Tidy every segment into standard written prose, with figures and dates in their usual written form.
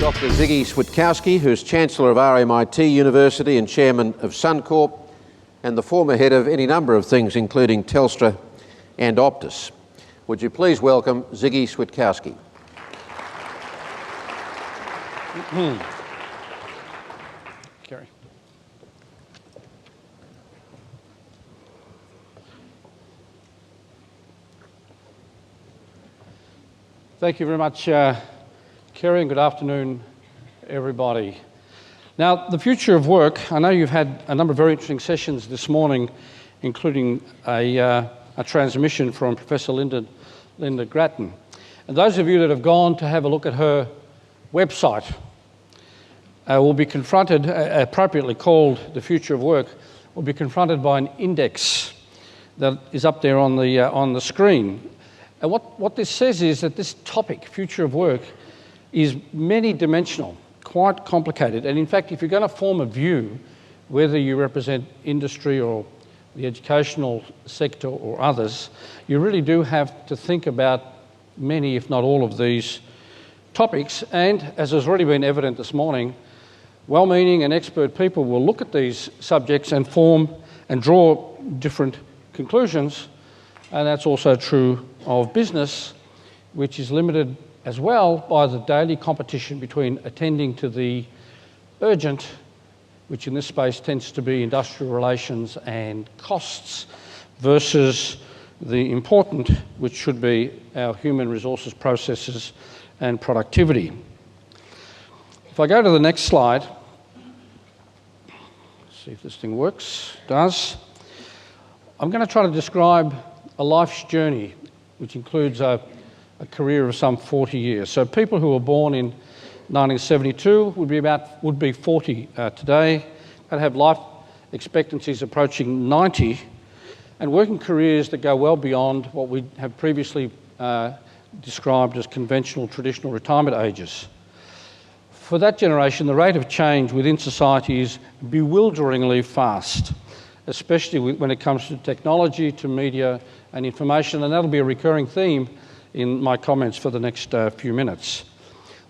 Dr. Ziggy Switkowski, who's Chancellor of RMIT University and Chairman of Suncorp, and the former head of any number of things, including Telstra and Optus. Would you please welcome Ziggy Switkowski? Gary. Thank you very much, Kerry, and good afternoon, everybody. Now, the future of work, I know you've had a number of very interesting sessions this morning, including a transmission from Professor Linda Grattan. And those of you that have gone to have a look at her website will be confronted, appropriately called The Future of Work, will be confronted by an index that is up there on the screen. And what this says is that this topic, future of work, is many-dimensional, quite complicated. And in fact, if you're going to form a view, whether you represent industry or the educational sector or others, you really do have to think about many, if not all, of these topics. And as has already been evident this morning, well-meaning and expert people will look at these subjects and form and draw different conclusions. And that's also true of business, which is limited as well by the daily competition between attending to the urgent, which in this space tends to be industrial relations and costs, versus the important, which should be our human resources, processes and productivity. If I go to the next slide, see if this thing works. It does. I'm going to try to describe a life's journey, which includes a career of some 40 years. So people who were born in 1972 would be 40 today, and have life expectancies approaching 90, and working careers that go well beyond what we have previously described as conventional, traditional retirement ages. For that generation, the rate of change within society is bewilderingly fast, especially when it comes to technology, to media and information, and that'll be a recurring theme in my comments for the next few minutes.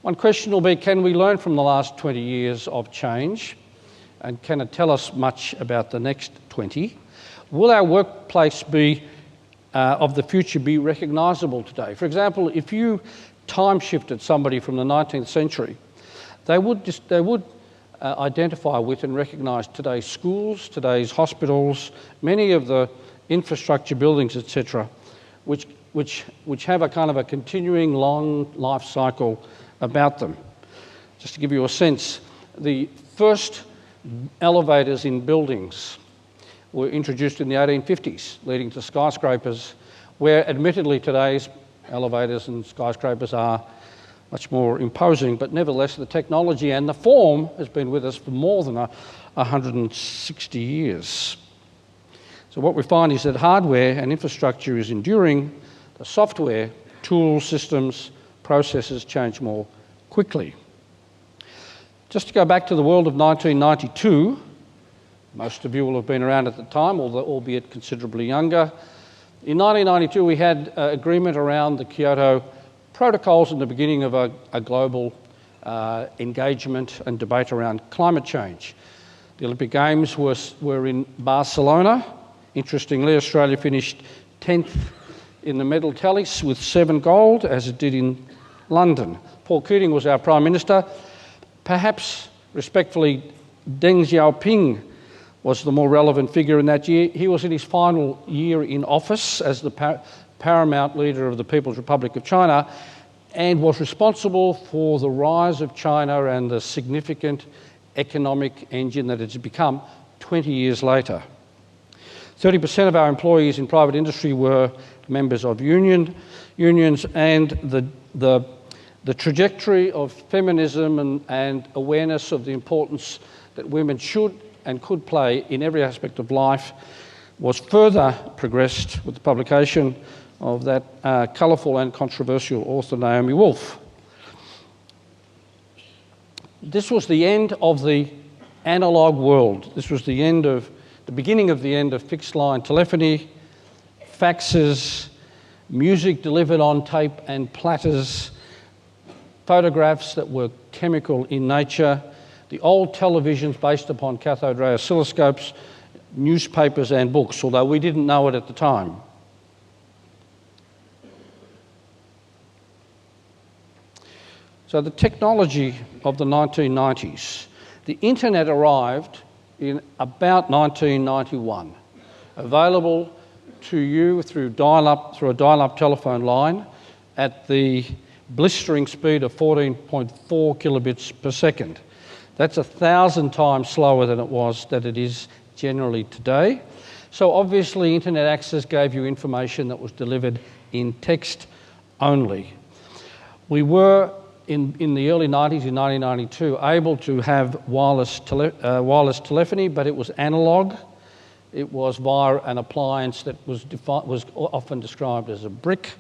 One question will be, can we learn from the last 20 years of change? And can it tell us much about the next 20? Will our workplace of the future be recognisable today? For example, if you time shifted somebody from the 19th century, they would identify with and recognise today's schools, today's hospitals, many of the infrastructure buildings, etc., which have a kind of a continuing long life cycle about them. Just to give you a sense, the first elevators in buildings were introduced in the 1850s, leading to skyscrapers, where admittedly today's elevators and skyscrapers are much more imposing, but nevertheless the technology and the form has been with us for more than 160 years. So what we find is that hardware and infrastructure is enduring, the software, tools, systems, processes change more quickly. Just to go back to the world of 1992, most of you will have been around at the time, albeit considerably younger. In 1992, we had agreement around the Kyoto Protocols and the beginning of a global engagement and debate around climate change. The Olympic Games were in Barcelona. Interestingly, Australia finished 10th in the medal tallies with 7 gold, as it did in London. Paul Keating was our Prime Minister. Perhaps, respectfully, Deng Xiaoping was the more relevant figure in that year. He was in his final year in office as the paramount leader of the People's Republic of China, and was responsible for the rise of China and the significant economic engine that it has become 20 years later. 30% of our employees in private industry were members of unions, and the trajectory of feminism and awareness of the importance that women should and could play in every aspect of life was further progressed with the publication of that colourful and controversial author, Naomi Wolf. This was the end of the analogue world. This was the beginning of the end of fixed line telephony, faxes, music delivered on tape and platters, photographs that were chemical in nature. The old televisions based upon cathode ray oscilloscopes, newspapers and books, although we didn't know it at the time. So the technology of the 1990s. The internet arrived in about 1991, available to you through a dial-up telephone line at the blistering speed of 14.4 kilobits per second. That's 1,000 times slower than it is generally today. So obviously internet access gave you information that was delivered in text only. We were in the early 90s, in 1992, able to have wireless telephony, but it was analogue. It was via an appliance that was often described as a brick.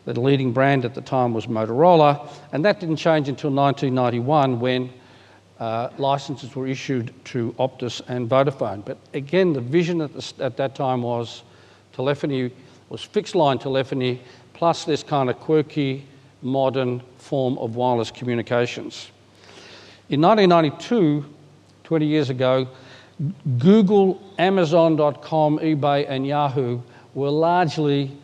The leading brand at the time was Motorola, and that didn't change until 1991 when licenses were issued to Optus and Vodafone. But again, the vision at that time was telephony was fixed line telephony plus this kind of quirky modern form of wireless communications. In 1992, 20 years ago, Google, Amazon.com, eBay and Yahoo were largely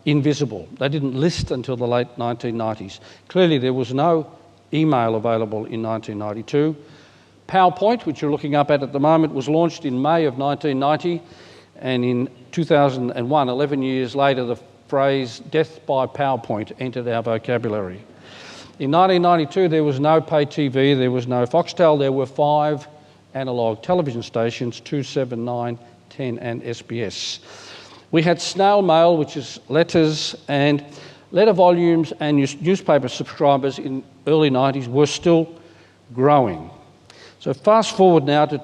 invisible. They didn't list until the late 1990s. Clearly there was no email available in 1992. PowerPoint, which you're looking up at the moment, was launched in May of 1990, and in 2001, 11 years later, the phrase death by PowerPoint entered our vocabulary. In 1992, there was no pay TV, there was no Foxtel, there were 5 analogue television stations, 2, 7, 9, 10 and SBS. We had snail mail, which is letters, and letter volumes and newspaper subscribers in early 90s were still growing. So fast forward now to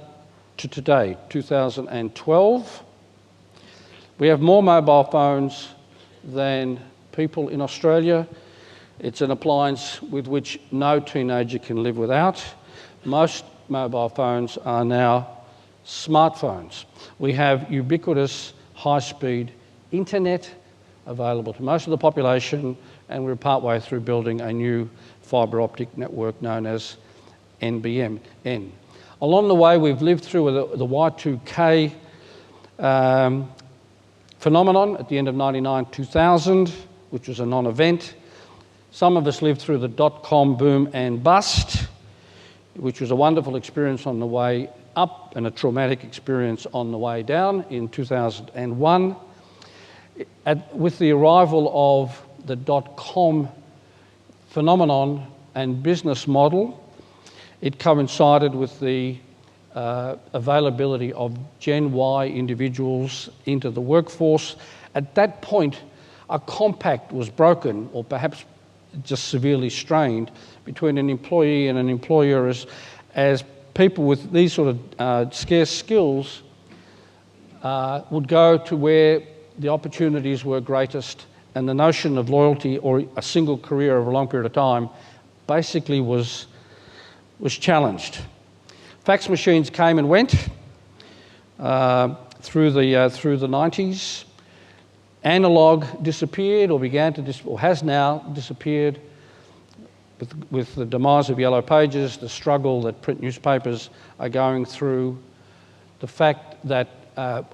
today, 2012. We have more mobile phones than people in Australia. It's an appliance with which no teenager can live without. Most mobile phones are now smartphones. We have ubiquitous high-speed internet available to most of the population, and we're partway through building a new fibre optic network known as NBN. Along the way, we've lived through the Y2K phenomenon at the end of 99-2000, which was a non-event. Some of us lived through the dot-com boom and bust, which was a wonderful experience on the way up and a traumatic experience on the way down in 2001. With the arrival of the dot-com phenomenon and business model, it coincided with the availability of Gen Y individuals into the workforce. At that point, a compact was broken, or perhaps just severely strained, between an employee and an employer as people with these sort of scarce skills would go to where the opportunities were greatest, and the notion of loyalty or a single career over a long period of time basically was challenged. Fax machines came and went through the 90s. Analog disappeared, or has now disappeared with the demise of yellow pages, the struggle that print newspapers are going through, the fact that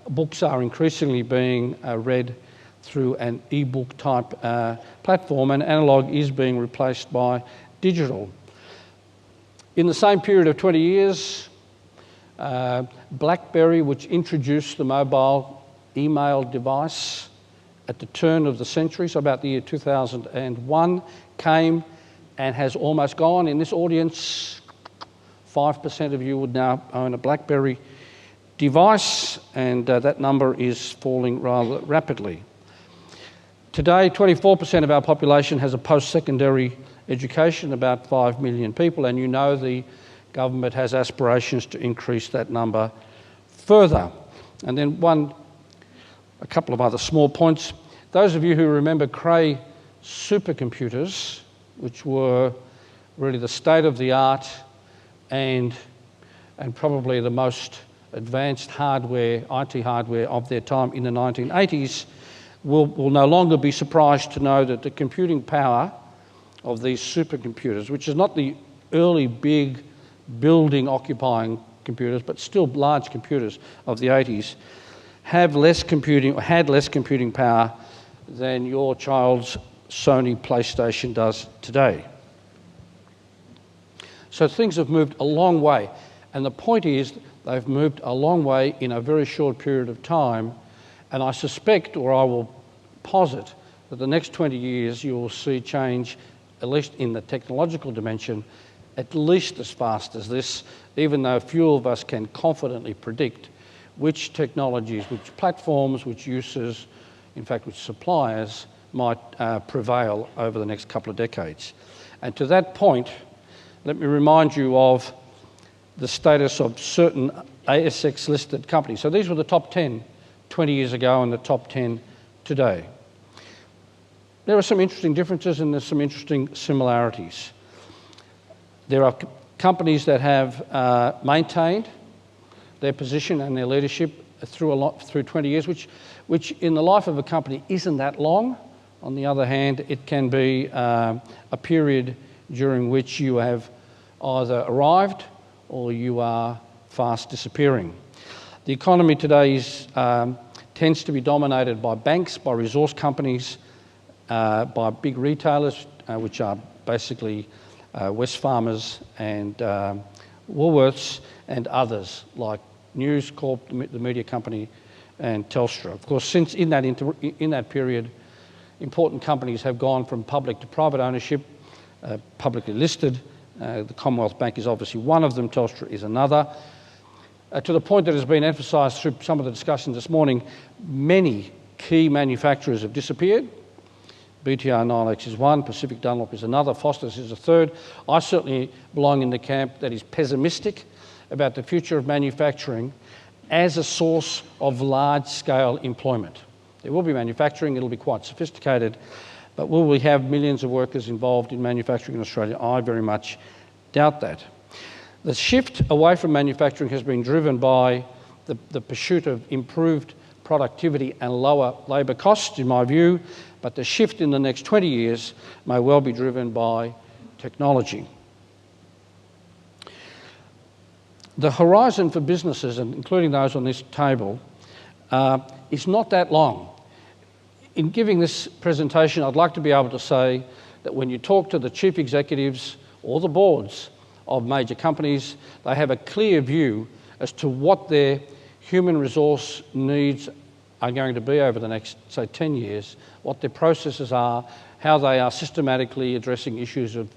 books are increasingly being read through an e-book type platform, and analog is being replaced by digital. In the same period of 20 years, BlackBerry, which introduced the mobile email device at the turn of the century, so about the year 2001, came and has almost gone. In this audience, 5% of you would now own a BlackBerry device, and that number is falling rather rapidly. Today, 24% of our population has a post-secondary education, about 5 million people, and you know the government has aspirations to increase that number further. And then a couple of other small points. Those of you who remember Cray supercomputers, which were really the state of the art and probably the most advanced hardware, IT hardware of their time in the 1980s, will no longer be surprised to know that the computing power of these supercomputers, which is not the early big building occupying computers, but still large computers of the 80s, have less computing, or had less computing power than your child's Sony PlayStation does today. So things have moved a long way, and the point is they've moved a long way in a very short period of time, and I suspect, or I will posit, that the next 20 years you will see change, at least in the technological dimension, at least as fast as this, even though few of us can confidently predict which technologies, which platforms, which uses, in fact which suppliers might prevail over the next couple of decades. And to that point, let me remind you of the status of certain ASX-listed companies. So these were the top 10 20 years ago and the top 10 today. There are some interesting differences and there's some interesting similarities. There are companies that have maintained their position and their leadership through 20 years, which in the life of a company isn't that long. On the other hand, it can be a period during which you have either arrived or you are fast disappearing. The economy today tends to be dominated by banks, by resource companies, by big retailers, which are basically Wesfarmers and Woolworths, and others like News Corp, the media company, and Telstra. Of course, since in that period, important companies have gone from public to private ownership, publicly listed. The Commonwealth Bank is obviously one of them, Telstra is another. To the point that has been emphasised through some of the discussions this morning, many key manufacturers have disappeared. BTR Nilex is one, Pacific Dunlop is another, Foster's is a third. I certainly belong in the camp that is pessimistic about the future of manufacturing as a source of large-scale employment. There will be manufacturing, it'll be quite sophisticated, but will we have millions of workers involved in manufacturing in Australia? I very much doubt that. The shift away from manufacturing has been driven by the pursuit of improved productivity and lower labour costs, in my view, but the shift in the next 20 years may well be driven by technology. The horizon for businesses, and including those on this table, is not that long. In giving this presentation, I'd like to be able to say that when you talk to the chief executives or the boards of major companies, they have a clear view as to what their human resource needs are going to be over the next, say, 10 years, what their processes are, how they are systematically addressing issues of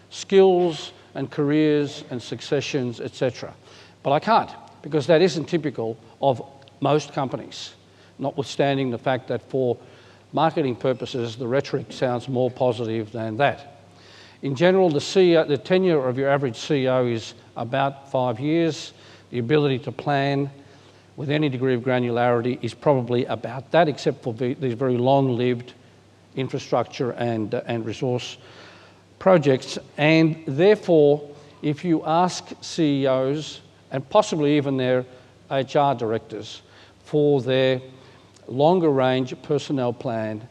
skills and careers and successions, etc. But I can't, because that isn't typical of most companies, notwithstanding the fact that for marketing purposes, the rhetoric sounds more positive than that. In general, the tenure of your average CEO is about 5 years. The ability to plan with any degree of granularity is probably about that, except for these very long-lived infrastructure and resource projects. And therefore, if you ask CEOs, and possibly even their HR directors, for their longer-range personnel plan,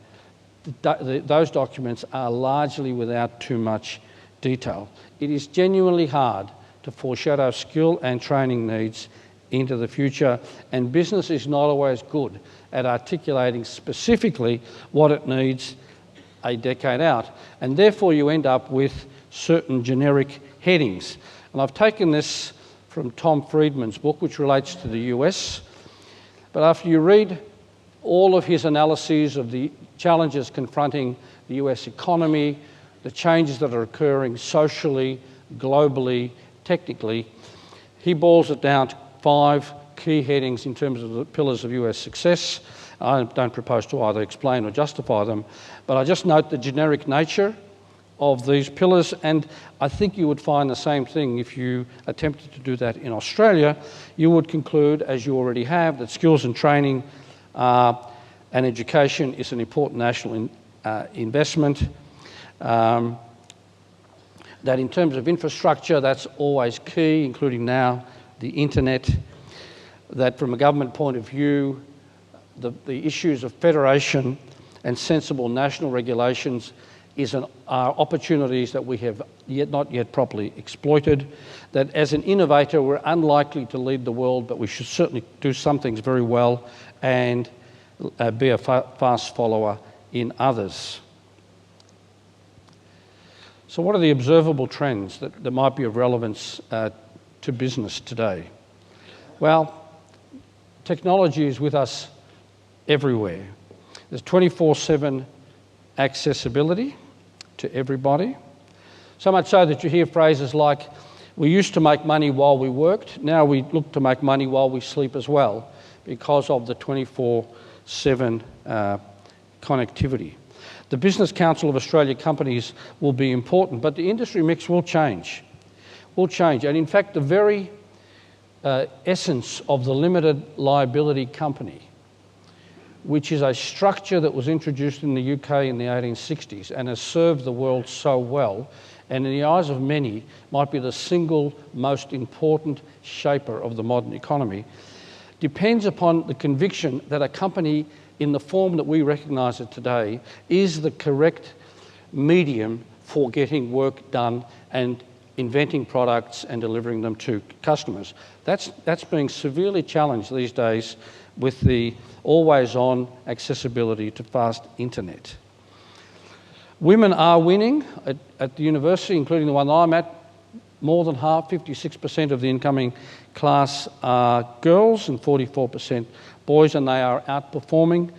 those documents are largely without too much detail. It is genuinely hard to foreshadow skill and training needs into the future, and business is not always good at articulating specifically what it needs a decade out, and therefore you end up with certain generic headings. And I've taken this from Tom Friedman's book, which relates to the US, but after you read all of his analyses of the challenges confronting the US economy, the changes that are occurring socially, globally, technically, he boils it down to 5 key headings in terms of the pillars of US success. I don't propose to either explain or justify them, but I just note the generic nature of these pillars, and I think you would find the same thing if you attempted to do that in Australia. You would conclude, as you already have, that skills and training and education is an important national investment. That in terms of infrastructure, that's always key, including now the internet. That from a government point of view, the issues of federation and sensible national regulations are opportunities that we have not yet properly exploited, that as an innovator we're unlikely to lead the world, but we should certainly do some things very well and be a fast follower in others. So what are the observable trends that might be of relevance to business today? Well, technology is with us everywhere. There's 24/7 accessibility to everybody. So much so that you hear phrases like, we used to make money while we worked, now we look to make money while we sleep as well, because of the 24/7 connectivity. The Business Council of Australia companies will be important, but the industry mix will change. And in fact, the very essence of the limited liability company, which is a structure that was introduced in the UK in the 1860s and has served the world so well, and in the eyes of many might be the single most important shaper of the modern economy, depends upon the conviction that a company in the form that we recognise it today is the correct medium for getting work done and inventing products and delivering them to customers. That's being severely challenged these days with the always-on accessibility to fast internet. Women are winning at the university, including the one I'm at. More than half, 56% of the incoming class are girls and 44% boys, and they are outperforming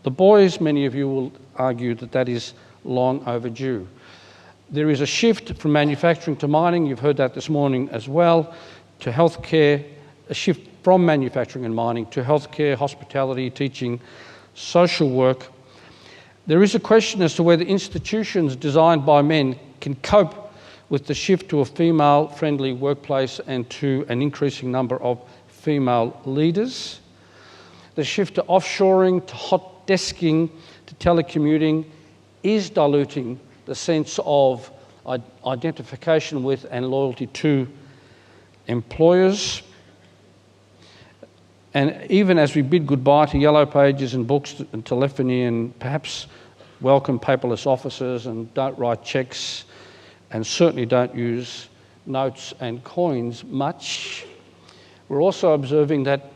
the boys. Many of you will argue that that is long overdue. There is a shift from manufacturing to mining, you've heard that this morning as well, to healthcare, a shift from manufacturing and mining to healthcare, hospitality, teaching, social work. There is a question as to whether institutions designed by men can cope with the shift to a female-friendly workplace and to an increasing number of female leaders. The shift to offshoring, to hot desking, to telecommuting is diluting the sense of identification with and loyalty to employers. And even as we bid goodbye to yellow pages and books and telephony and perhaps welcome paperless offices and don't write cheques and certainly don't use notes and coins much, we're also observing that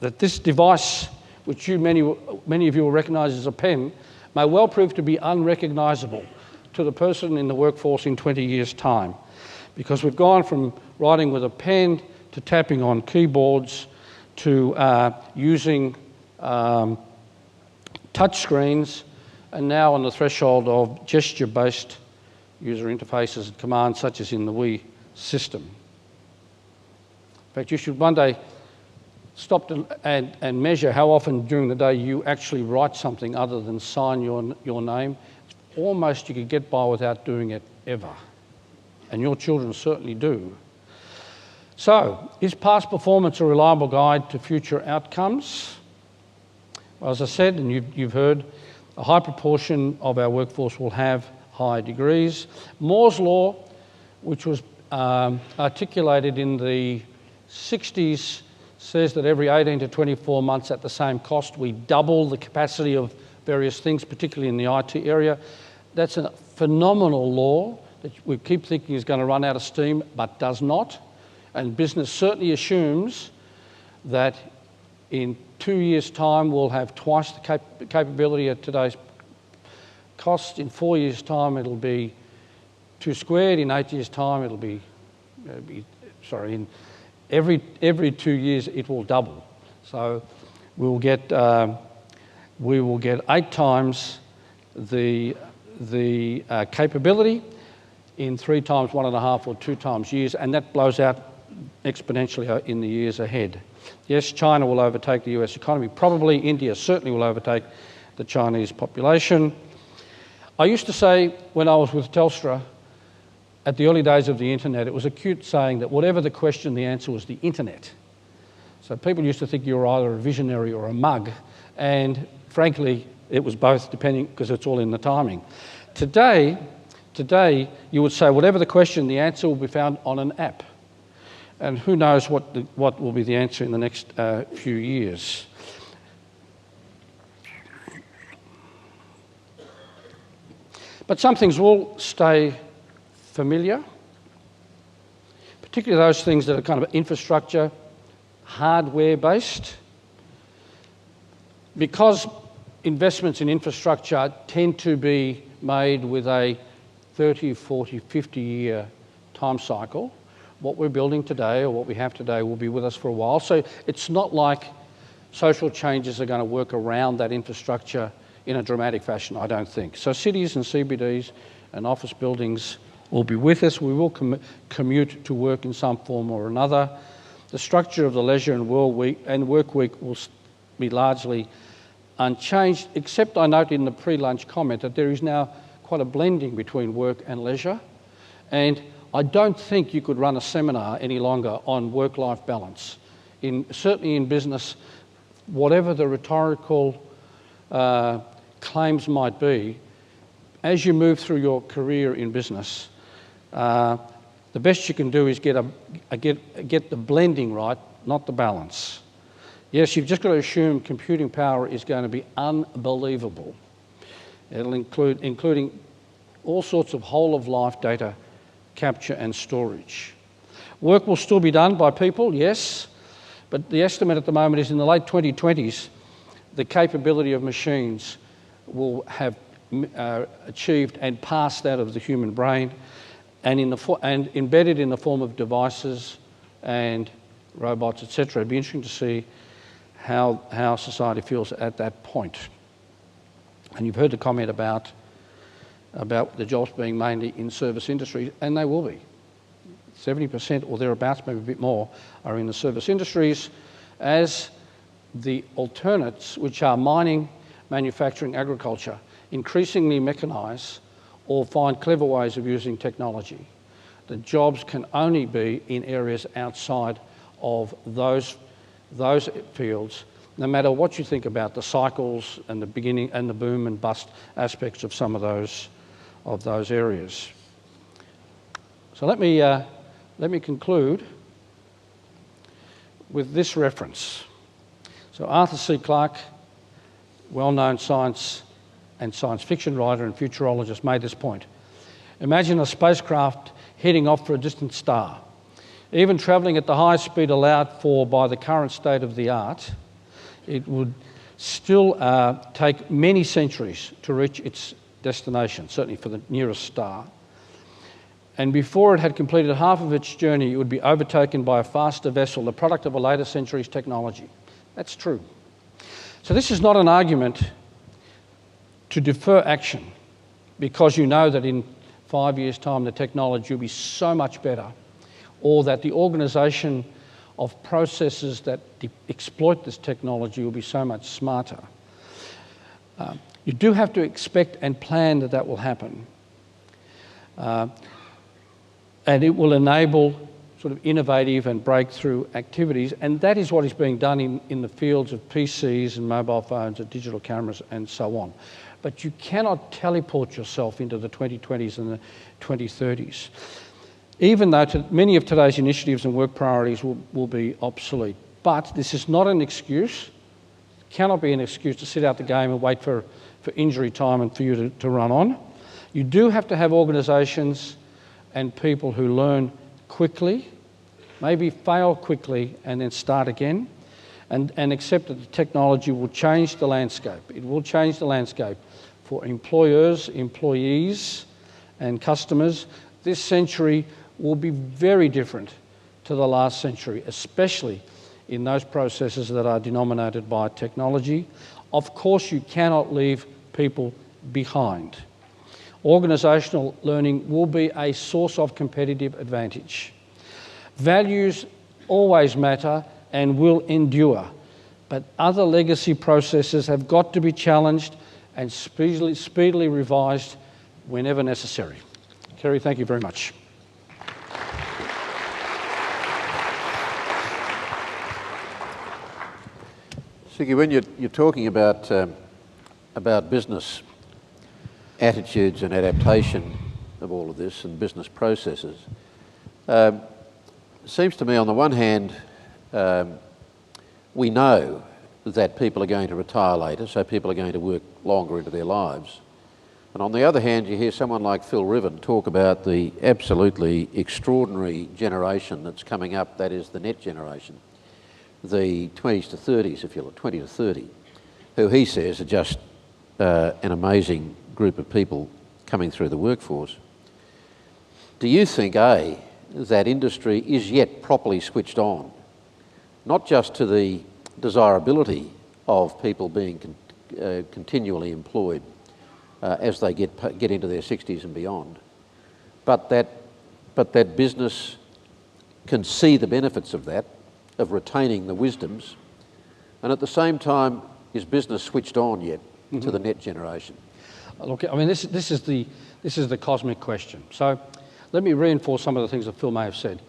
this device, which many of you will recognise as a pen, may well prove to be unrecognisable to the person in the workforce in 20 years' time, because we've gone from writing with a pen to tapping on keyboards to using touch screens, and now on the threshold of gesture-based user interfaces and commands such as in the Wii system. In fact, you should one day stop and measure how often during the day you actually write something other than sign your name. Almost you could get by without doing it ever. And your children certainly do. So, is past performance a reliable guide to future outcomes? Well, as I said, and you've heard, a high proportion of our workforce will have high degrees. Moore's Law, which was articulated in the 60s, says that every 18 to 24 months at the same cost, we double the capacity of various things, particularly in the IT area. That's a phenomenal law that we keep thinking is going to run out of steam, but does not. And business certainly assumes that in 2 years' time we'll have twice the capability at today's cost. In 4 years' time it'll be 2 squared. In 8 years' time it'll be in every 2 years it will double. So we will get 8 times the capability in 3 times 1.5 or 2 times years, and that blows out exponentially in the years ahead. Yes, China will overtake the US economy. Probably India certainly will overtake the Chinese population. I used to say when I was with Telstra, at the early days of the internet, it was a cute saying that whatever the question, the answer was the internet. So people used to think you were either a visionary or a mug, and frankly, it was both, depending, because it's all in the timing. Today, you would say whatever the question, the answer will be found on an app. And who knows what will be the answer in the next few years. But some things will stay familiar, particularly those things that are kind of infrastructure, hardware-based. Because investments in infrastructure tend to be made with a 30, 40, 50-year time cycle, what we're building today or what we have today will be with us for a while. So it's not like social changes are going to work around that infrastructure in a dramatic fashion, I don't think. So cities and CBDs and office buildings will be with us. We will commute to work in some form or another. The structure of the leisure and work week will be largely unchanged, except I note in the pre-lunch comment that there is now quite a blending between work and leisure. And I don't think you could run a seminar any longer on work-life balance. Certainly in business, whatever the rhetorical claims might be, as you move through your career in business, the best you can do is get the blending right, not the balance. Yes, you've just got to assume computing power is going to be unbelievable. It'll including all sorts of whole-of-life data capture and storage. Work will still be done by people, yes, but the estimate at the moment is in the late 2020s, the capability of machines will have achieved and passed that of the human brain, and embedded in the form of devices and robots, etc. It'd be interesting to see how society feels at that point. And you've heard the comment about the jobs being mainly in service industries, and they will be. 70% or thereabouts, maybe a bit more, are in the service industries, as the alternates, which are mining, manufacturing, agriculture, increasingly mechanise or find clever ways of using technology. The jobs can only be in areas outside of those fields, no matter what you think about the cycles and the beginning and the boom and bust aspects of some of those areas. So let me conclude with this reference. So Arthur C. Clarke, well-known science and science fiction writer and futurologist, made this point. Imagine a spacecraft heading off for a distant star. Even travelling at the high speed allowed for by the current state of the art, it would still take many centuries to reach its destination, certainly for the nearest star. And before it had completed half of its journey, it would be overtaken by a faster vessel, the product of a later century's technology. That's true. So this is not an argument to defer action because you know that in 5 years' time the technology will be so much better, or that the organisation of processes that exploit this technology will be so much smarter. You do have to expect and plan that will happen. And it will enable sort of innovative and breakthrough activities, and that is what is being done in the fields of PCs and mobile phones and digital cameras and so on. But you cannot teleport yourself into the 2020s and the 2030s, even though many of today's initiatives and work priorities will be obsolete. But this is not an excuse, cannot be an excuse to sit out the game and wait for injury time and for you to run on. You do have to have organisations and people who learn quickly, maybe fail quickly and then start again, and accept that the technology will change the landscape. It will change the landscape for employers, employees and customers. This century will be very different to the last century, especially in those processes that are denominated by technology. Of course, you cannot leave people behind. Organisational learning will be a source of competitive advantage. Values always matter and will endure, but other legacy processes have got to be challenged and speedily revised whenever necessary. Kerry, thank you very much. Ziggy, when you're talking about business attitudes and adaptation of all of this and business processes, it seems to me on the one hand we know that people are going to retire later, so people are going to work longer into their lives. And on the other hand, you hear someone like Phil Riven talk about the absolutely extraordinary generation that's coming up, that is the net generation, the 20s to 30s, if you like, 20 to 30, who he says are just an amazing group of people coming through the workforce. Do you think, A, that industry is yet properly switched on, not just to the desirability of people being continually employed as they get into their 60s and beyond, but that business can see the benefits of that, of retaining the wisdoms, and at the same time, is business switched on yet to the net generation? Look, I mean, this is the cosmic question. So let me reinforce some of the things that Phil may have said.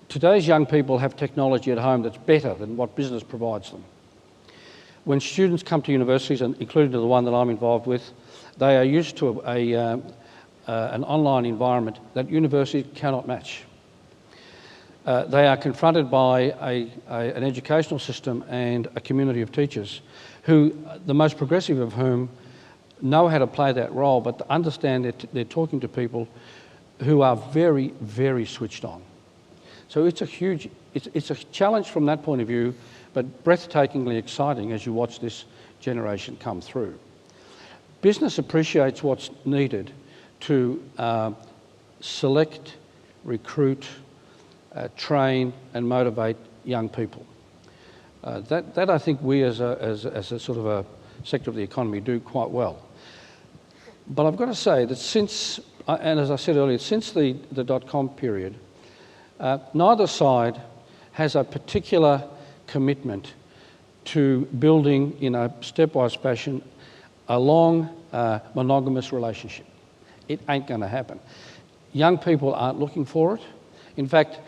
Today's young people have technology at home that's better than what business provides them. When students come to universities, and including the one that I'm involved with, they are used to an online environment that universities cannot match. They are confronted by an educational system and a community of teachers who, the most progressive of whom, know how to play that role, but understand that they're talking to people who are very, very switched on. So it's a challenge from that point of view, but breathtakingly exciting as you watch this generation come through. Business appreciates what's needed to select, recruit, train and motivate young people. That I think we as a sort of a sector of the economy do quite well. But I've got to say that since, and as I said earlier, since the dot-com period, neither side has a particular commitment to building in a stepwise fashion a long monogamous relationship. It ain't going to happen. Young people aren't looking for it. In fact,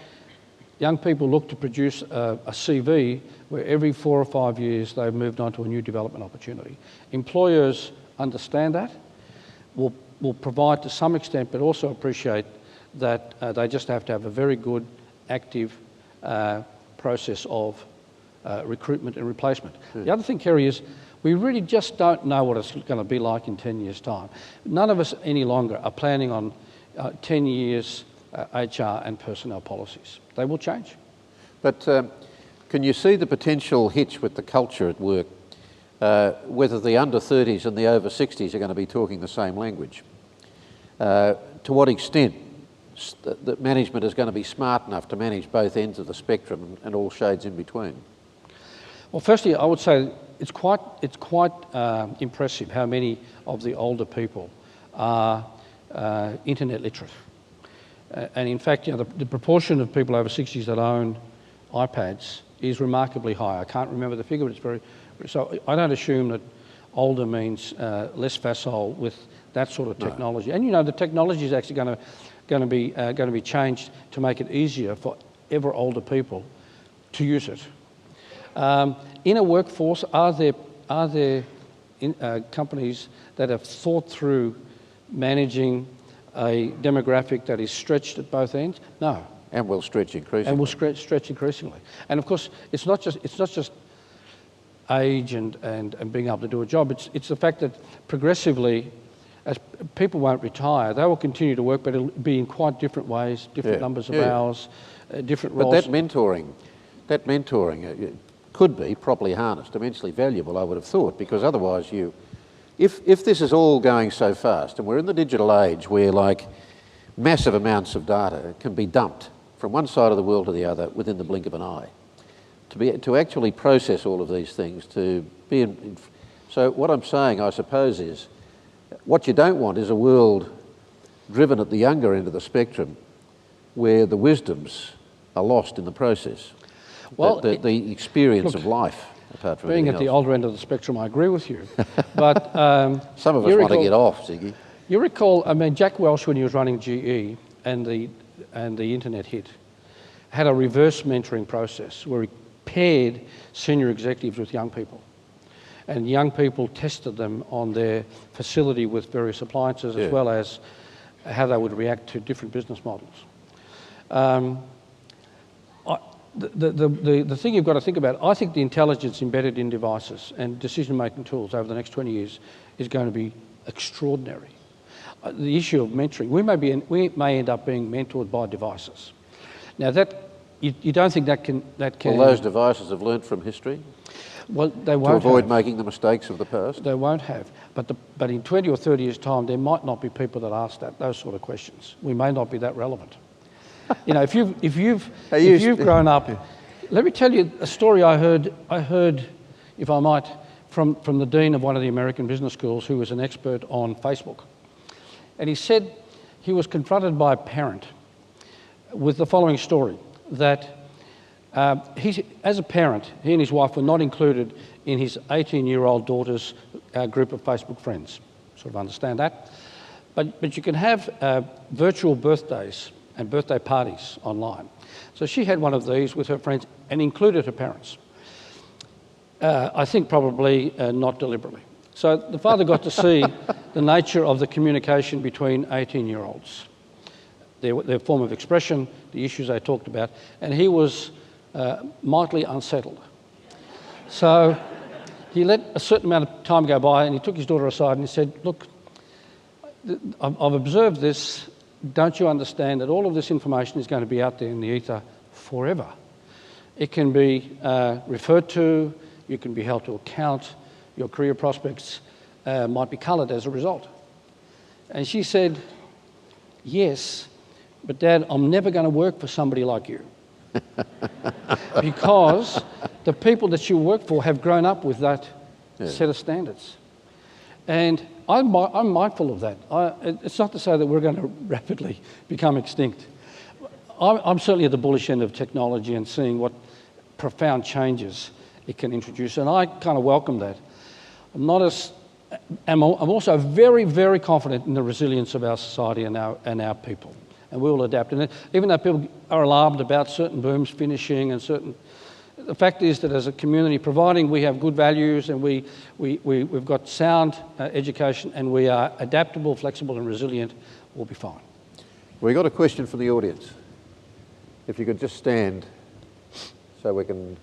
young people look to produce a CV where every 4 or 5 years they've moved on to a new development opportunity. Employers understand that, will provide to some extent, but also appreciate that they just have to have a very good, active process of recruitment and replacement. The other thing, Kerry, is we really just don't know what it's going to be like in 10 years' time. None of us any longer are planning on 10 years HR and personnel policies. They will change. But can you see the potential hitch with the culture at work, whether the under 30s and the over 60s are going to be talking the same language? To what extent that management is going to be smart enough to manage both ends of the spectrum and all shades in between? Well, firstly, I would say it's quite impressive how many of the older people are internet literate. And in fact, you know, the proportion of people over 60s that own iPads is remarkably high. I can't remember the figure, but it's very... So I don't assume that older means less facile with that sort of technology. No. And you know, the technology is actually going to be changed to make it easier for ever older people to use it. In a workforce, are there companies that have thought through managing a demographic that is stretched at both ends? No. And will stretch increasingly. And will stretch increasingly. And of course, it's not just age and being able to do a job. It's the fact that progressively, as people won't retire, they will continue to work, but it'll be in quite different ways, different numbers of hours, different roles. But that mentoring could be properly harnessed, immensely valuable, I would have thought, because otherwise if this is all going so fast, and we're in the digital age where like massive amounts of data can be dumped from one side of the world to the other within the blink of an eye, to actually process all of these things, to be so what I'm saying, I suppose, is what you don't want is a world driven at the younger end of the spectrum where the wisdoms are lost in the process. Well, the experience of life, apart from being at the older end of the spectrum, I agree with you. But some of us want to get off, Ziggy. You recall, I mean, Jack Welch, when he was running GE and the internet hit, had a reverse mentoring process where he paired senior executives with young people. And young people tested them on their facility with various appliances, as well as how they would react to different business models. The thing you've got to think about, I think the intelligence embedded in devices and decision-making tools over the next 20 years is going to be extraordinary. The issue of mentoring, we may end up being mentored by devices. Now that, you don't think that can... Well, those devices have learnt from history? Well, they won't to avoid have. making the mistakes of the past? They won't have. But in 20 or 30 years' time, there might not be people that ask those sort of questions. We may not be that relevant. You know, if you've grown up... Let me tell you a story I heard, if I might, from the dean of one of the American business schools who was an expert on Facebook. And he said he was confronted by a parent with the following story, that as a parent, he and his wife were not included in his 18-year-old daughter's group of Facebook friends. Sort of understand that. But you can have virtual birthdays and birthday parties online. So she had one of these with her friends and included her parents. I think probably not deliberately. So the father got to see the nature of the communication between 18-year-olds, their form of expression, the issues they talked about, and he was mightily unsettled. So he let a certain amount of time go by and he took his daughter aside and he said, look, I've observed this. Don't you understand that all of this information is going to be out there in the ether forever? It can be referred to, you can be held to account, your career prospects might be coloured as a result. And she said, yes, but Dad, I'm never going to work for somebody like you. Because the people that you work for have grown up with that set of standards. And I'm mindful of that. It's not to say that we're going to rapidly become extinct. I'm certainly at the bullish end of technology and seeing what profound changes it can introduce, and I kind of welcome that. I'm also very, very confident in the resilience of our society and our people, and we will adapt. And even though people are alarmed about certain booms finishing and the fact is that as a community, providing we have good values and we've got sound education and we are adaptable, flexible and resilient, we'll be fine. We got a question from the audience. If you could just stand so we can...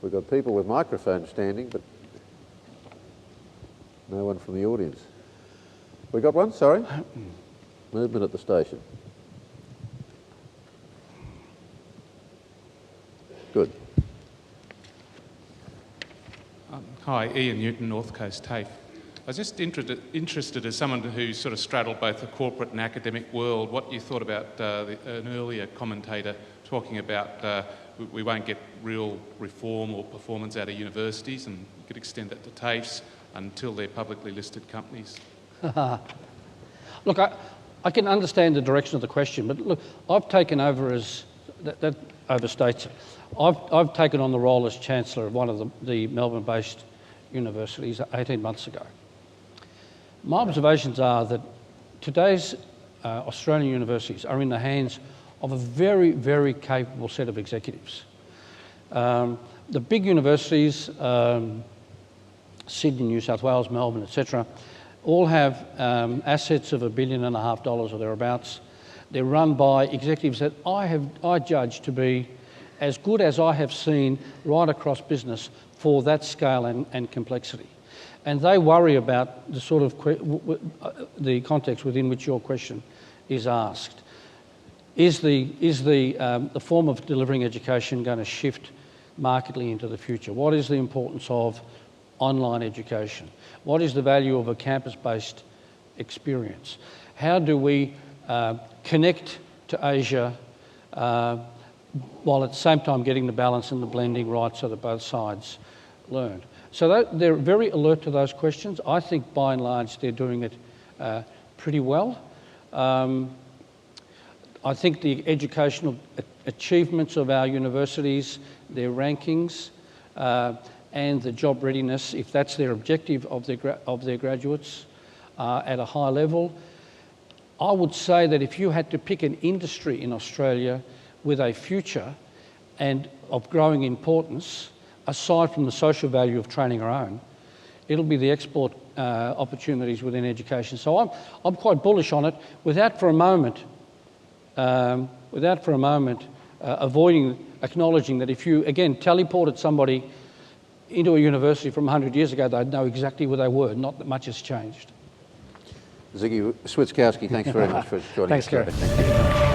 We've got people with microphones standing, but no one from the audience. We got one? Sorry? Movement at the station. Good. Hi, Ian Newton, North Coast TAFE. I was just interested as someone who sort of straddled both the corporate and academic world, what you thought about an earlier commentator talking about we won't get real reform or performance out of universities, and you could extend that to TAFEs until they're publicly listed companies. Look, I can understand the direction of the question, but look, I've taken over as... that overstates it. I've taken on the role as Chancellor of one of the Melbourne-based universities 18 months ago. My observations are that today's Australian universities are in the hands of a very, very capable set of executives. The big universities, Sydney, New South Wales, Melbourne, etc., all have assets of $1.5 billion or thereabouts. They're run by executives that I judge to be as good as I have seen right across business for that scale and complexity. And they worry about the sort of the context within which your question is asked. Is the form of delivering education going to shift markedly into the future? What is the importance of online education? What is the value of a campus-based experience? How do we connect to Asia while at the same time getting the balance and the blending right so that both sides learn? So they're very alert to those questions. I think by and large they're doing it pretty well. I think the educational achievements of our universities, their rankings, and the job readiness, if that's their objective of their graduates, at a high level. I would say that if you had to pick an industry in Australia with a future and of growing importance, aside from the social value of training our own, it'll be the export opportunities within education. So I'm quite bullish on it, without for a moment avoiding acknowledging that if you, again, teleported somebody into a university from 100 years ago, they'd know exactly where they were. Not that much has changed. Ziggy Switkowski, thanks very much for joining us. Thanks, Gary. Thank you.